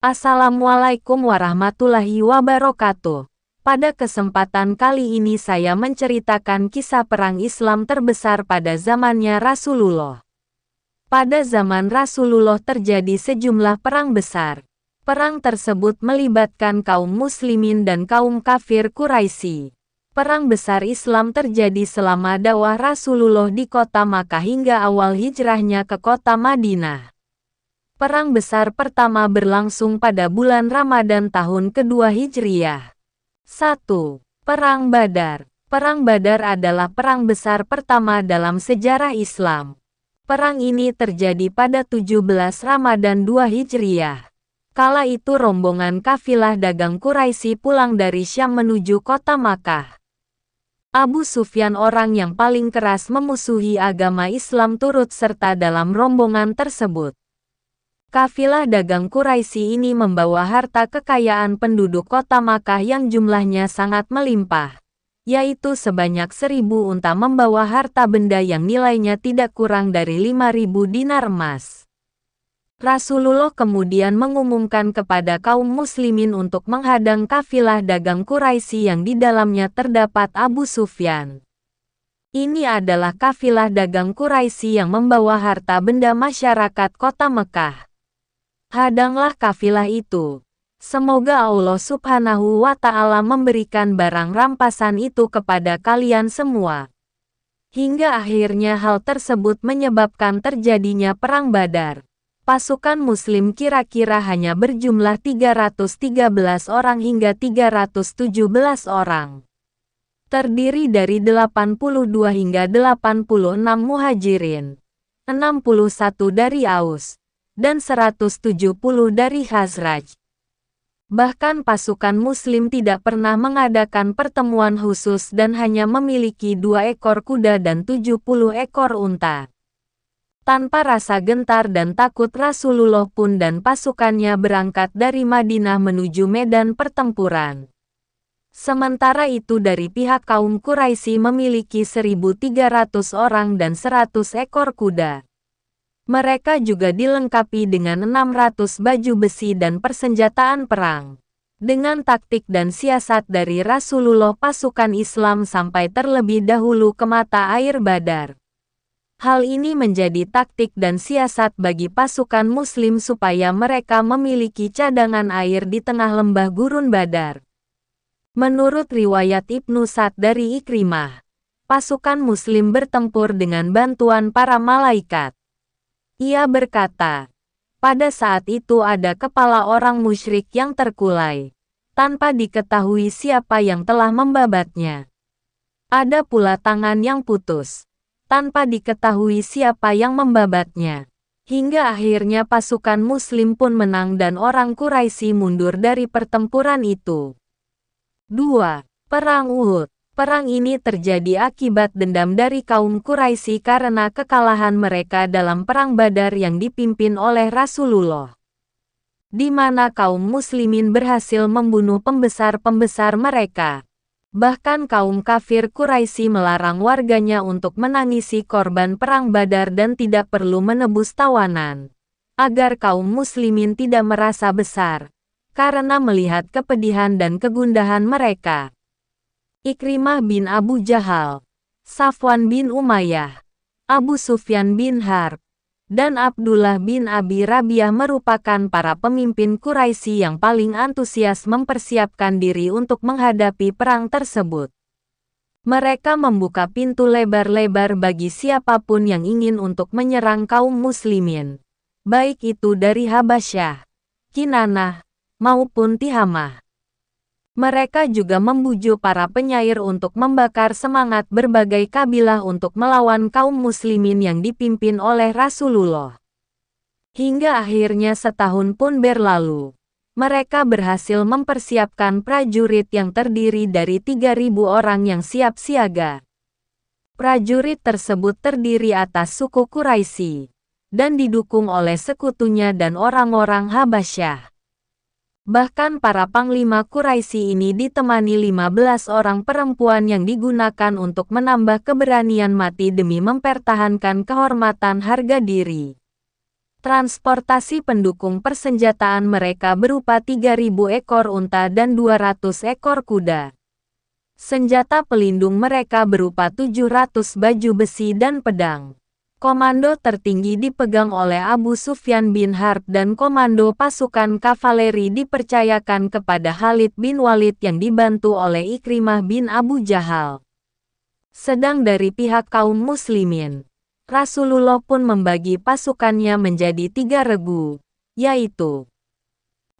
Assalamualaikum warahmatullahi wabarakatuh. Pada kesempatan kali ini saya menceritakan kisah perang Islam terbesar pada zamannya Rasulullah. Pada zaman Rasulullah terjadi sejumlah perang besar. Perang tersebut melibatkan kaum muslimin dan kaum kafir Quraisy. Perang besar Islam terjadi selama dakwah Rasulullah di kota Makkah hingga awal hijrahnya ke kota Madinah. Perang besar pertama berlangsung pada bulan Ramadan tahun kedua Hijriyah. 1. Perang Badar. Perang Badar adalah perang besar pertama dalam sejarah Islam. Perang ini terjadi pada 17 Ramadan 2 Hijriyah. Kala itu rombongan kafilah dagang Quraisy pulang dari Syam menuju kota Makkah. Abu Sufyan, orang yang paling keras memusuhi agama Islam, turut serta dalam rombongan tersebut. Kafilah dagang Quraisy ini membawa harta kekayaan penduduk kota Makkah yang jumlahnya sangat melimpah, yaitu sebanyak 1000 unta membawa harta benda yang nilainya tidak kurang dari 5000 dinar emas. Rasulullah kemudian mengumumkan kepada kaum muslimin untuk menghadang kafilah dagang Quraisy yang di dalamnya terdapat Abu Sufyan. Ini adalah kafilah dagang Quraisy yang membawa harta benda masyarakat kota Mekah. Hadanglah kafilah itu. Semoga Allah Subhanahu wa Ta'ala memberikan barang rampasan itu kepada kalian semua. Hingga akhirnya hal tersebut menyebabkan terjadinya perang Badar. Pasukan Muslim kira-kira hanya berjumlah 313 orang hingga 317 orang. Terdiri dari 82 hingga 86 muhajirin, 61 dari Aus, dan 170 dari Khazraj. Bahkan pasukan Muslim tidak pernah mengadakan pertemuan khusus dan hanya memiliki 2 ekor kuda dan 70 ekor unta. Tanpa rasa gentar dan takut, Rasulullah pun dan pasukannya berangkat dari Madinah menuju medan pertempuran. Sementara itu dari pihak kaum Quraisy memiliki 1.300 orang dan 100 ekor kuda. Mereka juga dilengkapi dengan 600 baju besi dan persenjataan perang. Dengan taktik dan siasat dari Rasulullah, pasukan Islam sampai terlebih dahulu ke mata air Badar. Hal ini menjadi taktik dan siasat bagi pasukan Muslim supaya mereka memiliki cadangan air di tengah lembah gurun Badar. Menurut riwayat Ibnu Sa'd dari Ikrimah, pasukan Muslim bertempur dengan bantuan para malaikat. Ia berkata, pada saat itu ada kepala orang musyrik yang terkulai, tanpa diketahui siapa yang telah membabatnya. Ada pula tangan yang putus, tanpa diketahui siapa yang membabatnya. Hingga akhirnya pasukan Muslim pun menang dan orang Quraisy mundur dari pertempuran itu. 2. Perang Uhud. Perang ini terjadi akibat dendam dari kaum Quraisy karena kekalahan mereka dalam perang Badar yang dipimpin oleh Rasulullah, di mana kaum muslimin berhasil membunuh pembesar-pembesar mereka. Bahkan kaum kafir Quraisy melarang warganya untuk menangisi korban perang Badar dan tidak perlu menebus tawanan, agar kaum muslimin tidak merasa besar karena melihat kepedihan dan kegundahan mereka. Ikrimah bin Abu Jahal, Safwan bin Umayyah, Abu Sufyan bin Harb, dan Abdullah bin Abi Rabi'ah merupakan para pemimpin Quraisy yang paling antusias mempersiapkan diri untuk menghadapi perang tersebut. Mereka membuka pintu lebar-lebar bagi siapapun yang ingin untuk menyerang kaum muslimin, baik itu dari Habasyah, Kinanah, maupun Tihamah. Mereka juga membujuk para penyair untuk membakar semangat berbagai kabilah untuk melawan kaum muslimin yang dipimpin oleh Rasulullah. Hingga akhirnya setahun pun berlalu. Mereka berhasil mempersiapkan prajurit yang terdiri dari 3.000 orang yang siap siaga. Prajurit tersebut terdiri atas suku Quraisy dan didukung oleh sekutunya dan orang-orang Habasyah. Bahkan para panglima Quraisy ini ditemani 15 orang perempuan yang digunakan untuk menambah keberanian mati demi mempertahankan kehormatan harga diri. Transportasi pendukung persenjataan mereka berupa 3.000 ekor unta dan 200 ekor kuda. Senjata pelindung mereka berupa 700 baju besi dan pedang. Komando tertinggi dipegang oleh Abu Sufyan bin Harb dan komando pasukan kavaleri dipercayakan kepada Khalid bin Walid yang dibantu oleh Ikrimah bin Abu Jahal. Sedang dari pihak kaum muslimin, Rasulullah pun membagi pasukannya menjadi 3 regu, yaitu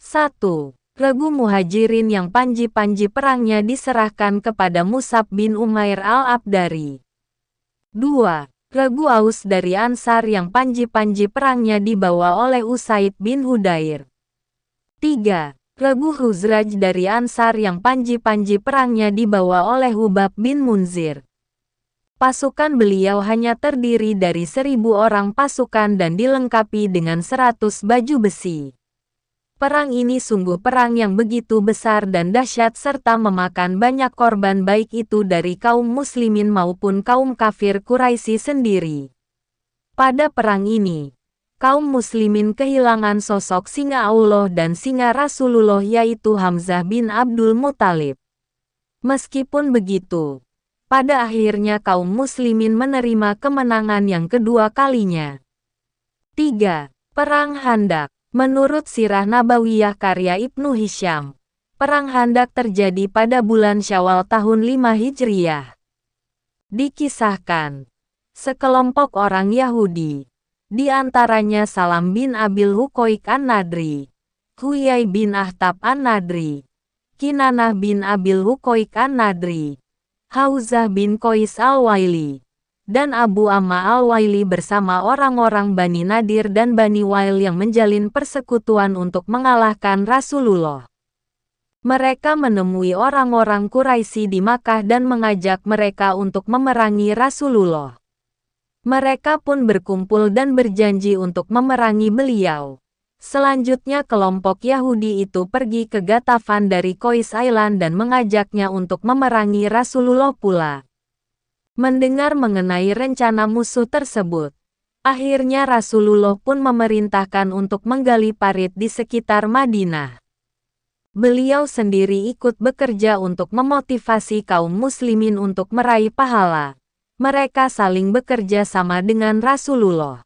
1. Regu Muhajirin yang panji-panji perangnya diserahkan kepada Mus'ab bin Umair al-Abdari. 2. Regu Aus dari Ansar yang panji-panji perangnya dibawa oleh Usaid bin Hudair. 3. Regu Khuzraj dari Ansar yang panji-panji perangnya dibawa oleh Hubab bin Munzir. Pasukan beliau hanya terdiri dari 1.000 orang pasukan dan dilengkapi dengan 100 baju besi. Perang ini sungguh perang yang begitu besar dan dahsyat serta memakan banyak korban baik itu dari kaum muslimin maupun kaum kafir Quraisy sendiri. Pada perang ini, kaum muslimin kehilangan sosok singa Allah dan singa Rasulullah yaitu Hamzah bin Abdul Muthalib. Meskipun begitu, pada akhirnya kaum muslimin menerima kemenangan yang kedua kalinya. 3. Perang Khandaq. Menurut Sirah Nabawiyah karya Ibnu Hisham, Perang Khandaq terjadi pada bulan Syawal tahun 5 Hijriyah. Dikisahkan, sekelompok orang Yahudi, di antaranya Salam bin Abil Huqaiq an-Nadri, Huyai bin Akhtab an-Nadri, Kinanah bin Abil Huqaiq an-Nadri, Hauzah bin Qais al-Waili, dan Abu Amma al-Waili bersama orang-orang Bani Nadir dan Bani Wail yang menjalin persekutuan untuk mengalahkan Rasulullah. Mereka menemui orang-orang Quraisy di Makkah dan mengajak mereka untuk memerangi Rasulullah. Mereka pun berkumpul dan berjanji untuk memerangi beliau. Selanjutnya kelompok Yahudi itu pergi ke Ghatafan dari Qais Island dan mengajaknya untuk memerangi Rasulullah pula. Mendengar mengenai rencana musuh tersebut, akhirnya Rasulullah pun memerintahkan untuk menggali parit di sekitar Madinah. Beliau sendiri ikut bekerja untuk memotivasi kaum muslimin untuk meraih pahala. Mereka saling bekerja sama dengan Rasulullah.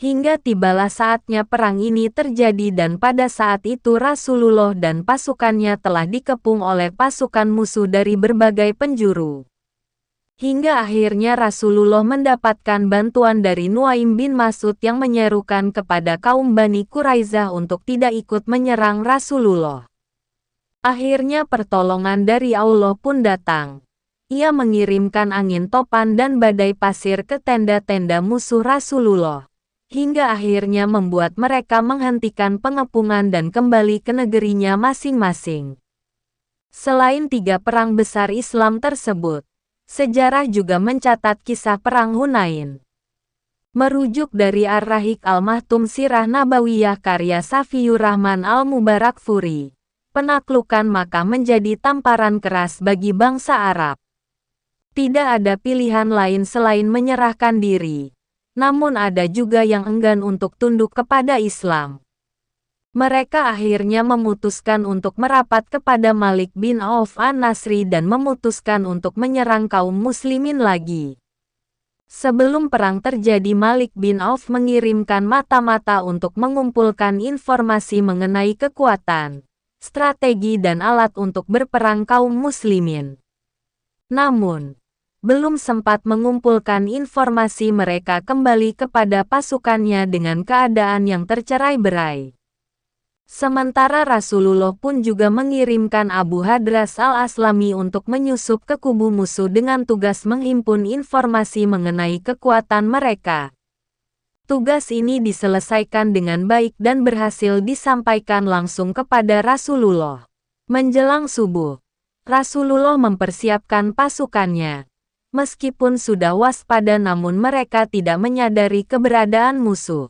Hingga tibalah saatnya perang ini terjadi dan pada saat itu Rasulullah dan pasukannya telah dikepung oleh pasukan musuh dari berbagai penjuru. Hingga akhirnya Rasulullah mendapatkan bantuan dari Nuaim bin Mas'ud yang menyerukan kepada kaum Bani Quraisyah untuk tidak ikut menyerang Rasulullah. Akhirnya pertolongan dari Allah pun datang. Ia mengirimkan angin topan dan badai pasir ke tenda-tenda musuh Rasulullah. Hingga akhirnya membuat mereka menghentikan pengepungan dan kembali ke negerinya masing-masing. Selain 3 perang besar Islam tersebut, sejarah juga mencatat kisah Perang Hunain. Merujuk dari Ar-Rahiq Al-Mahtum Sirah Nabawiyah karya Safiyur Rahman Al-Mubarakfuri, penaklukan Makkah menjadi tamparan keras bagi bangsa Arab. Tidak ada pilihan lain selain menyerahkan diri. Namun ada juga yang enggan untuk tunduk kepada Islam. Mereka akhirnya memutuskan untuk merapat kepada Malik bin Auf an-Nasri dan memutuskan untuk menyerang kaum muslimin lagi. Sebelum perang terjadi Malik bin Auf mengirimkan mata-mata untuk mengumpulkan informasi mengenai kekuatan, strategi dan alat untuk berperang kaum muslimin. Namun, belum sempat mengumpulkan informasi mereka kembali kepada pasukannya dengan keadaan yang tercerai-berai. Sementara Rasulullah pun juga mengirimkan Abu Hadras al-Aslami untuk menyusup ke kubu musuh dengan tugas menghimpun informasi mengenai kekuatan mereka. Tugas ini diselesaikan dengan baik dan berhasil disampaikan langsung kepada Rasulullah. Menjelang subuh, Rasulullah mempersiapkan pasukannya. Meskipun sudah waspada namun mereka tidak menyadari keberadaan musuh.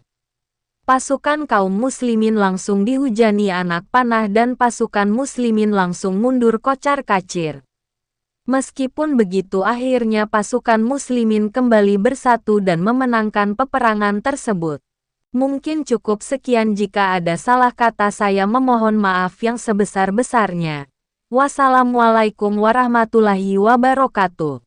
Pasukan kaum muslimin langsung dihujani anak panah dan pasukan muslimin langsung mundur kocar-kacir. Meskipun begitu akhirnya pasukan muslimin kembali bersatu dan memenangkan peperangan tersebut. Mungkin cukup sekian jika ada salah kata saya memohon maaf yang sebesar-besarnya. Wassalamualaikum warahmatullahi wabarakatuh.